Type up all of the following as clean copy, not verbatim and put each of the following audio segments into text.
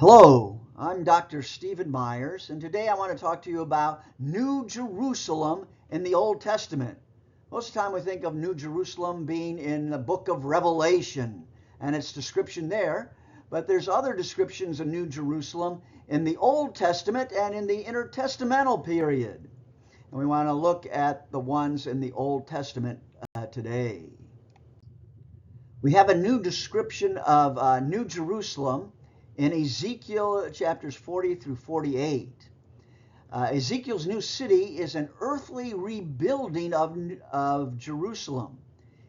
Hello, I'm Dr. Stephen Myers, and today I want to talk to you about New Jerusalem in the Old Testament. Most of the time we think of New Jerusalem being in the book of Revelation and its description there, but there's other descriptions of New Jerusalem in the Old Testament and in the intertestamental period. And we want to look at the ones in the Old Testament today. We have a new description of New Jerusalem in Ezekiel chapters 40 through 48. Ezekiel's new city is an earthly rebuilding of Jerusalem.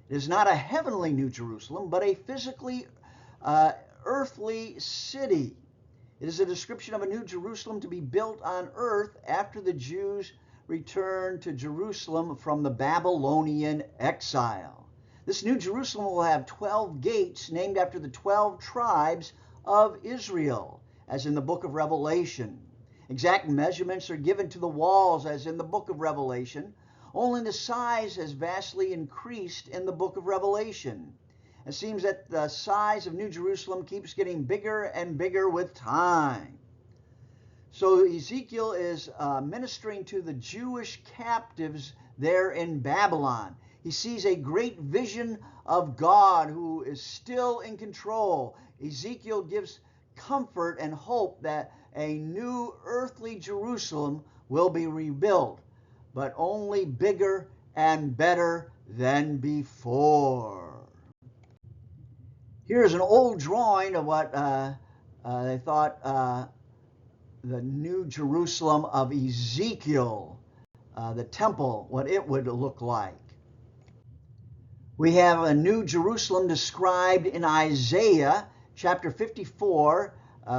It is not a heavenly New Jerusalem, but a physically earthly city. It is a description of a new Jerusalem to be built on earth after the Jews return to Jerusalem from the Babylonian exile. This New Jerusalem will have 12 gates named after the 12 tribes of Israel, as in the book of Revelation. Exact measurements are given to the walls, as in the book of Revelation, only the size has vastly increased in the book of Revelation. It seems that the size of New Jerusalem keeps getting bigger and bigger with time. So Ezekiel is ministering to the Jewish captives there in Babylon. He sees a great vision of God who is still in control. Ezekiel gives comfort and hope that a new earthly Jerusalem will be rebuilt, but only bigger and better than before. Here's an old drawing of what they thought the New Jerusalem of Ezekiel, the temple, what it would look like. We have a New Jerusalem described in Isaiah chapter 54,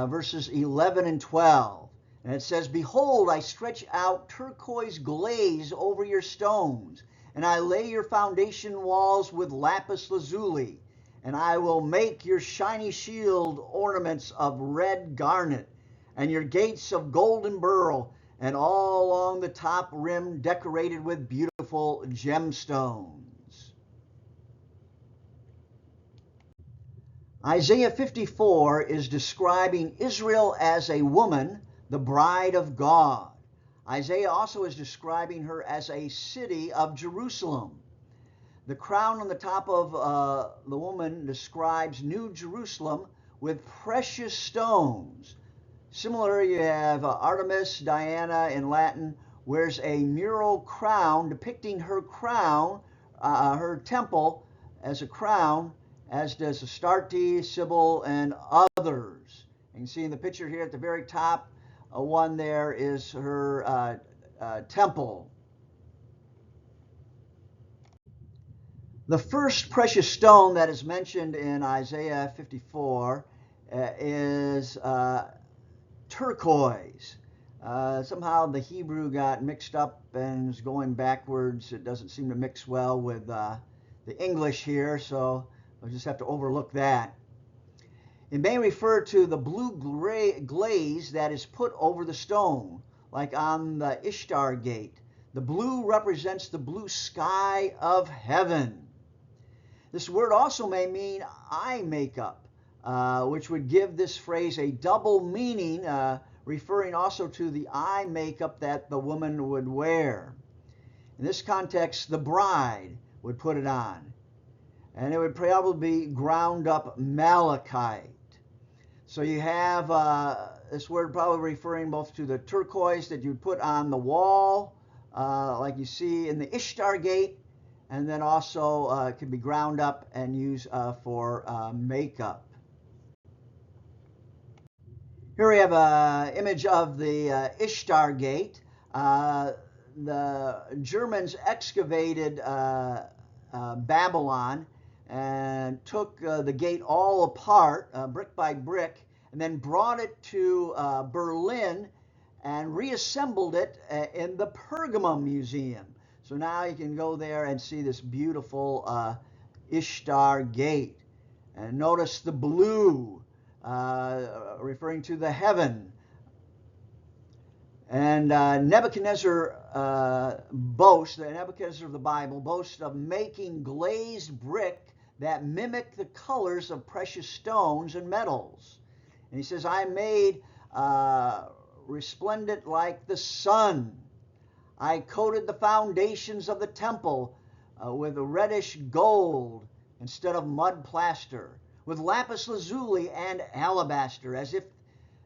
verses 11 and 12. And it says, "Behold, I stretch out turquoise glaze over your stones, and I lay your foundation walls with lapis lazuli, and I will make your shiny shield ornaments of red garnet, and your gates of golden beryl, and all along the top rim decorated with beautiful gemstones." Isaiah 54 is describing Israel as a woman, the bride of God. Isaiah also is describing her as a city of Jerusalem. The crown on the top of the woman describes New Jerusalem with precious stones. Similarly, you have Artemis, Diana in Latin, wears a mural crown depicting her crown, her temple as a crown, as does Astarte, Sybil, and others. You can see in the picture here at the very top, one there is her temple. The first precious stone that is mentioned in Isaiah 54 is turquoise. Somehow the Hebrew got mixed up and is going backwards. It doesn't seem to mix well with the English here, so I'll just have to overlook that. It may refer to the blue glaze that is put over the stone, like on the Ishtar gate. The blue represents the blue sky of heaven. This word also may mean eye makeup, which would give this phrase a double meaning, referring also to the eye makeup that the woman would wear. In this context, the bride would put it on. And it would probably be ground up malachite. So you have this word probably referring both to the turquoise that you'd put on the wall, like you see in the Ishtar gate, and then also it could be ground up and used for makeup. Here we have an image of the Ishtar gate. The Germans excavated Babylon and took the gate all apart, brick by brick, and then brought it to Berlin and reassembled it in the Pergamum Museum. So now you can go there and see this beautiful Ishtar gate. And notice the blue, referring to the heaven. And Nebuchadnezzar boasts, the Nebuchadnezzar of the Bible boasts of making glazed brick that mimic the colors of precious stones and metals. And he says, I made resplendent like the sun. I coated the foundations of the temple with reddish gold instead of mud plaster, with lapis lazuli and alabaster, as if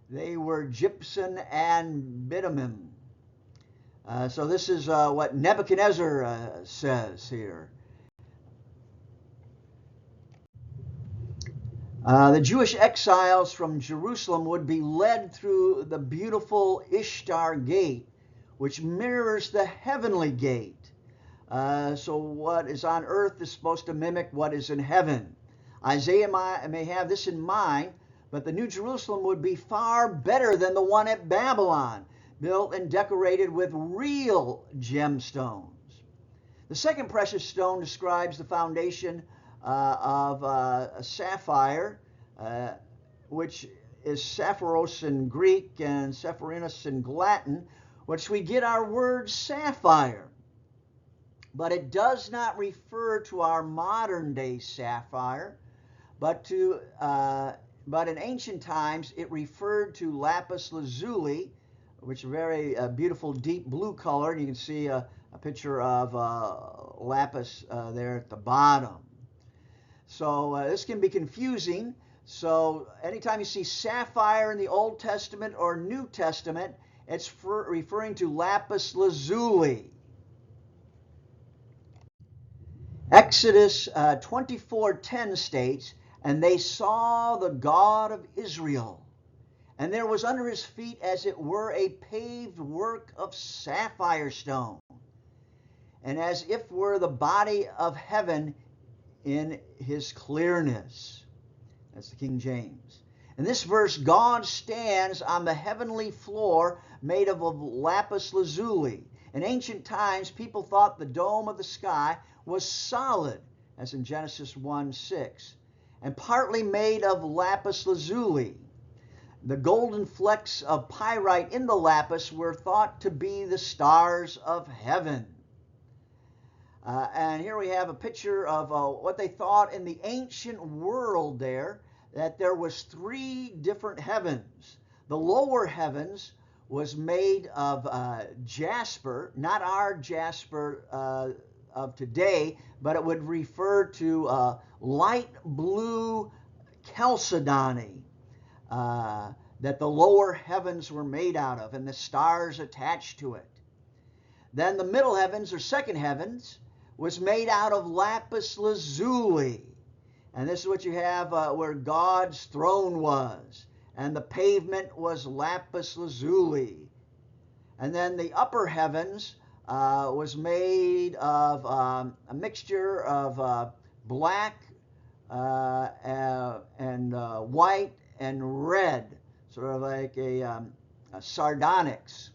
they were gypsum and bitumen. So this is what Nebuchadnezzar says here. The Jewish exiles from Jerusalem would be led through the beautiful Ishtar gate, which mirrors the heavenly gate. So what is on earth is supposed to mimic what is in heaven. Isaiah may have this in mind, but the New Jerusalem would be far better than the one at Babylon, built and decorated with real gemstones. The second precious stone describes the foundation of a sapphire, which is sapphairos in Greek and sapphirus in Latin, which we get our word sapphire. But it does not refer to our modern day sapphire, but in ancient times it referred to lapis lazuli, which is a very beautiful deep blue color. And you can see a picture of lapis there at the bottom. So this can be confusing. So anytime you see sapphire in the Old Testament or New Testament, it's referring to lapis lazuli. Exodus 24:10 states, and they saw the God of Israel, and there was under his feet as it were a paved work of sapphire stone, and as if were the body of heaven in his clearness. That's the King James. In this verse, God stands on the heavenly floor made of lapis lazuli. In ancient times, people thought the dome of the sky was solid, as in Genesis 1:6, and partly made of lapis lazuli. The golden flecks of pyrite in the lapis were thought to be the stars of heaven. And here we have a picture of what they thought in the ancient world there, that there was three different heavens. The lower heavens was made of jasper, not our jasper of today, but it would refer to light blue chalcedony that the lower heavens were made out of, and the stars attached to it. Then the middle heavens, or second heavens, was made out of lapis lazuli. And this is what you have where God's throne was. And the pavement was lapis lazuli. And then the upper heavens was made of a mixture of black and white and red, sort of like a sardonyx.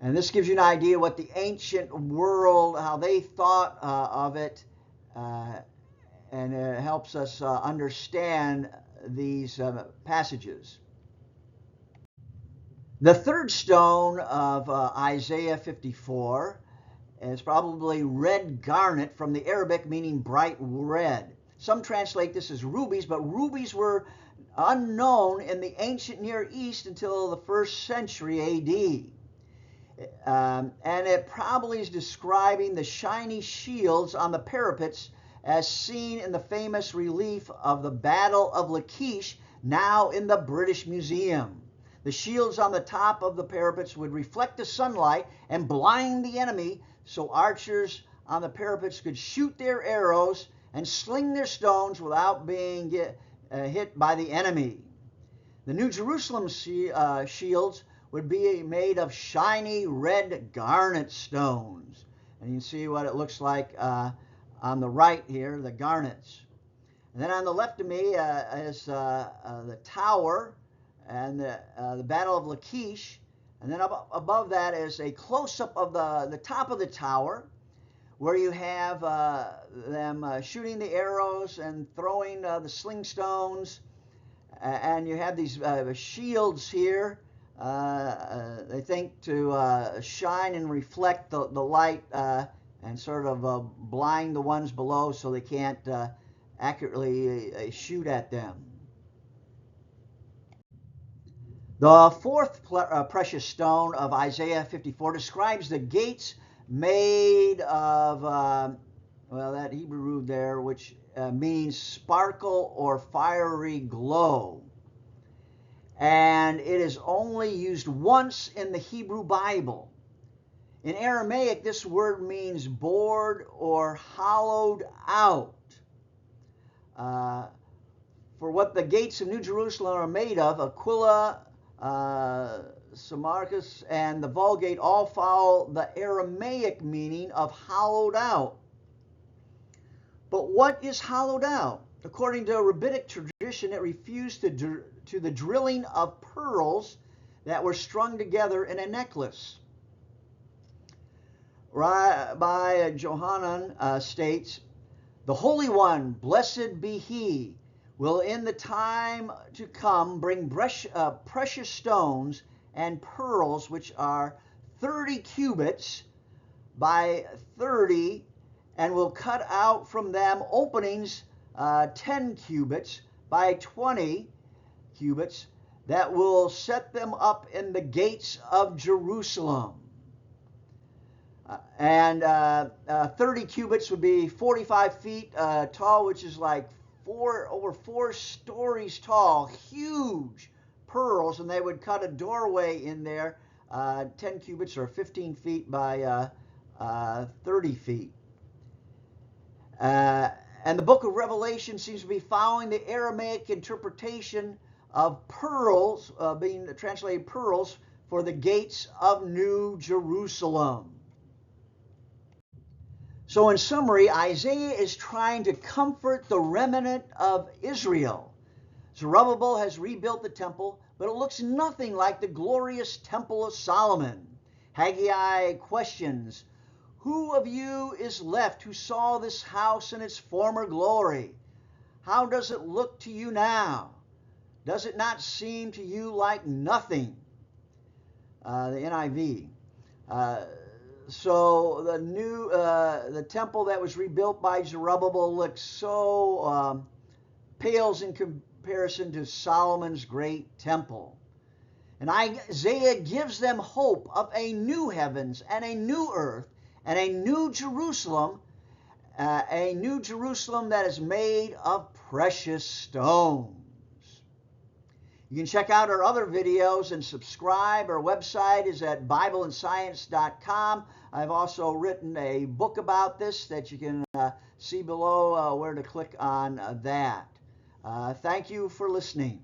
And this gives you an idea what the ancient world, how they thought of it, and it helps us understand these passages. The third stone of Isaiah 54 is probably red garnet, from the Arabic meaning bright red. Some translate this as rubies, but rubies were unknown in the ancient Near East until the 1st century AD. And it probably is describing the shiny shields on the parapets as seen in the famous relief of the Battle of Lachish, now in the British Museum. The shields on the top of the parapets would reflect the sunlight and blind the enemy, so archers on the parapets could shoot their arrows and sling their stones without being hit by the enemy. The New Jerusalem shields would be made of shiny red garnet stones. And you can see what it looks like on the right here, the garnets. And then on the left of me is the tower and the Battle of Lachish. And then above that is a close-up of the top of the tower, where you have them shooting the arrows and throwing the sling stones. And you have these shields here, they think to shine and reflect the light and sort of blind the ones below so they can't accurately shoot at them. The fourth precious stone of Isaiah 54 describes the gates made of, well, that Hebrew root there, which means sparkle or fiery glow. And it is only used once in the Hebrew Bible. In Aramaic, this word means bored or hollowed out. For what the gates of New Jerusalem are made of, Aquila, Samarcus, and the Vulgate all follow the Aramaic meaning of hollowed out. But what is hollowed out? According to rabbinic tradition, it refers to the drilling of pearls that were strung together in a necklace. Rabbi Johanan states, "The Holy One, blessed be He, will in the time to come bring precious stones and pearls which are 30 cubits by 30, and will cut out from them openings 10 cubits by 20 cubits, that will set them up in the gates of Jerusalem." And 30 cubits would be 45 feet tall, which is like over 4 stories tall, huge pearls, and they would cut a doorway in there, 10 cubits or 15 feet by 30 feet. And the book of Revelation seems to be following the Aramaic interpretation of pearls, being translated pearls, for the gates of New Jerusalem. So in summary, Isaiah is trying to comfort the remnant of Israel. Zerubbabel has rebuilt the temple, but it looks nothing like the glorious temple of Solomon. Haggai questions, "Who of you is left who saw this house in its former glory? How does it look to you now? Does it not seem to you like nothing?" The NIV. So the temple that was rebuilt by Zerubbabel looks so pales in comparison to Solomon's great temple. And Isaiah gives them hope of a new heavens and a new earth and a new Jerusalem that is made of precious stones. You can check out our other videos and subscribe. Our website is at BibleandScience.com. I've also written a book about this that you can see below where to click on that. Thank you for listening.